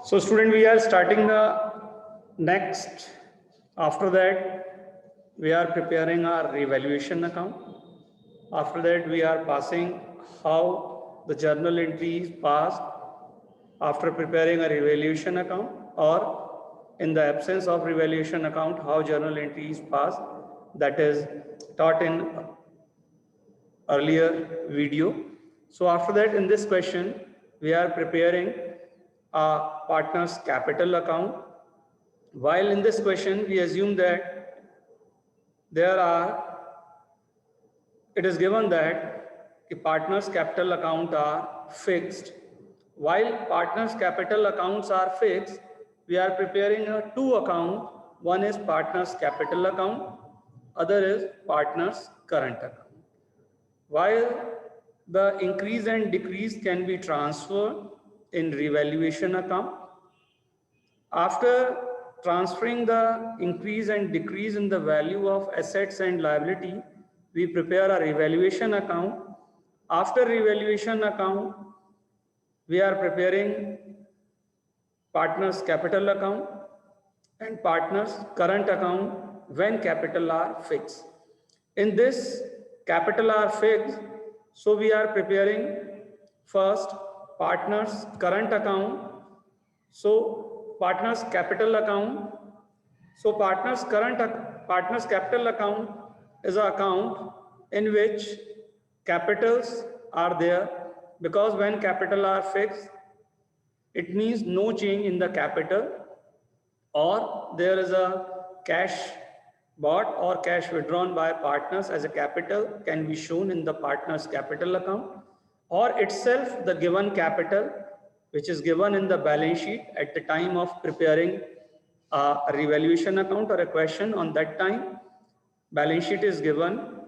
So student, we are starting the next. After that, we are preparing our revaluation account. After that, we are passing how the journal entry is passed after preparing a revaluation account, or in the absence of revaluation account, how journal entry is passed. That is taught in earlier video. So after that, in this question, we are preparing a partner's capital account. While in this question, we assume that it is given that the partner's capital account are fixed. While partner's capital accounts are fixed, we are preparing a two account. One is partner's capital account, other is partner's current account. While the increase and decrease can be transferred in revaluation account, after transferring the increase and decrease in the value of assets and liability, we prepare a revaluation account. After revaluation account, we are preparing partner's capital account and partner's current account when capital are fixed. In this capital are fixed, so we are preparing first partner's current account. So partner's capital account. So partner's capital account is an account in which capitals are there, because when capital are fixed, it means no change in the capital, or there is a cash bought or cash withdrawn by partners as a capital can be shown in the partner's capital account, or itself the given capital which is given in the balance sheet at the time of preparing a revaluation account or a question. On that time, balance sheet is given.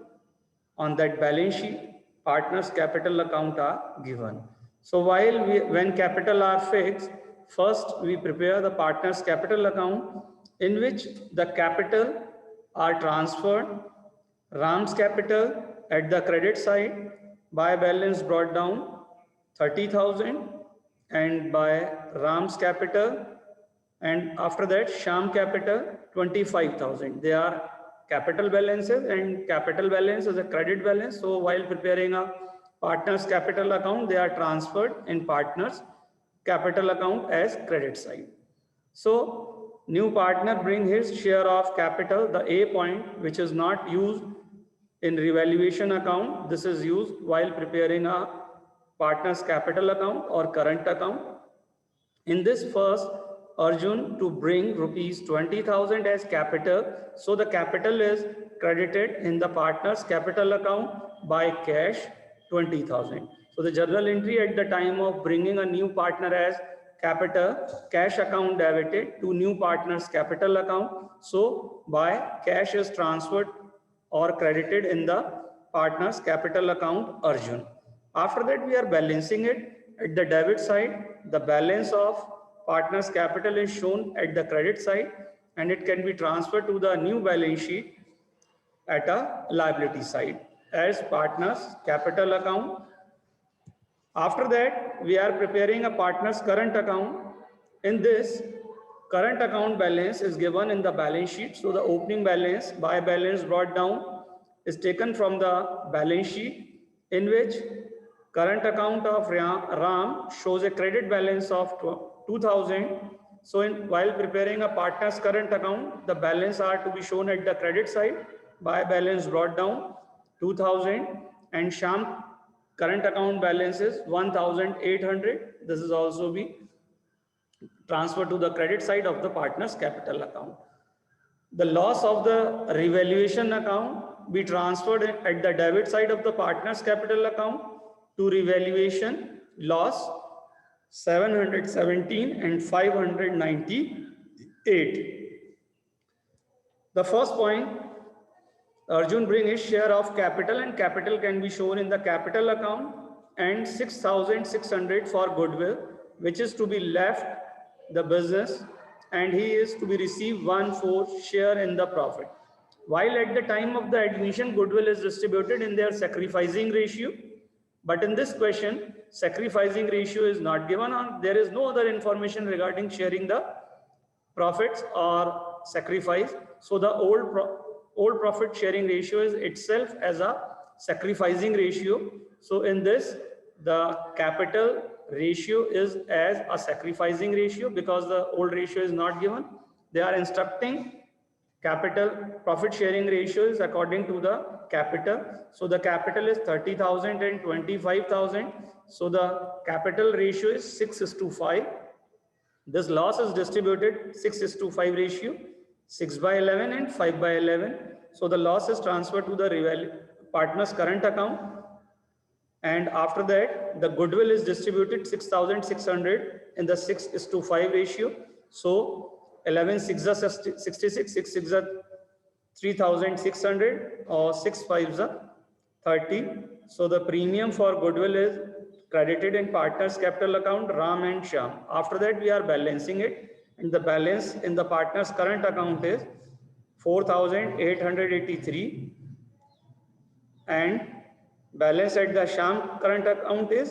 On that balance sheet, partner's capital account are given. So when capital are fixed, first we prepare the partner's capital account in which the capital are transferred. Ram's capital at the credit side, by balance brought down 30,000, and by Ram's capital, and after that Shyam capital 25,000. They are capital balances, and capital balance is a credit balance. So while preparing a partner's capital account, they are transferred in partner's capital account as credit side. So new partner bring his share of capital, the A point, which is not used in revaluation account. This is used while preparing a partner's capital account or current account. In this first, Arjun to bring rupees 20,000 as capital. So the capital is credited in the partner's capital account by cash 20,000. So the journal entry at the time of bringing a new partner as capital, cash account debited to new partner's capital account. So by cash is transferred or credited in the partner's capital account Arjun. After that, we are balancing it at the debit side. The balance of partner's capital is shown at the credit side, and it can be transferred to the new balance sheet at a liability side as partner's capital account. After that, we are preparing a partner's current account. In this, current account balance is given in the balance sheet. So the opening balance by balance brought down is taken from the balance sheet, in which current account of Ram shows a credit balance of 2,000. So while preparing a partner's current account, the balance are to be shown at the credit side by balance brought down 2,000, and Shyam current account balance is 1,800. This is also be transferred to the credit side of the partner's capital account. The loss of the revaluation account be transferred at the debit side of the partner's capital account to revaluation loss 717 and 598. The first point, Arjun bring his share of capital, and capital can be shown in the capital account, and 6,600 for goodwill, which is to be left the business, and he is to be received 1/4 share in the profit. While at the time of the admission, goodwill is distributed in their sacrificing ratio But in this question, sacrificing ratio is not given, or there is no other information regarding sharing the profits or sacrifice. So the old profit sharing ratio is itself as a sacrificing ratio. So in this, the capital ratio is as a sacrificing ratio because the old ratio is not given. They are instructing capital profit sharing ratio is according to the capital. So the capital is 30,000 and 25,000. So the capital ratio is 6:5. This loss is distributed 6:5 ratio, 6/11 and 5/11. So the loss is transferred to the partner's current account. And after that, the goodwill is distributed 6,600 in the 6:5 ratio. So 11 6 are 66, 6 6 are 3,600, or 6 5 are 30. So the premium for goodwill is credited in partner's capital account, Ram and Shyam. After that, we are balancing it, and the balance in the partner's current account is 4,883, and balance at the Shyam current account is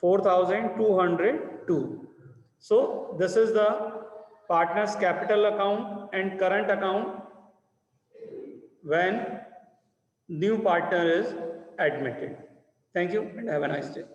4,202. So this is the partner's capital account and current account when new partner is admitted. Thank you and have a nice day.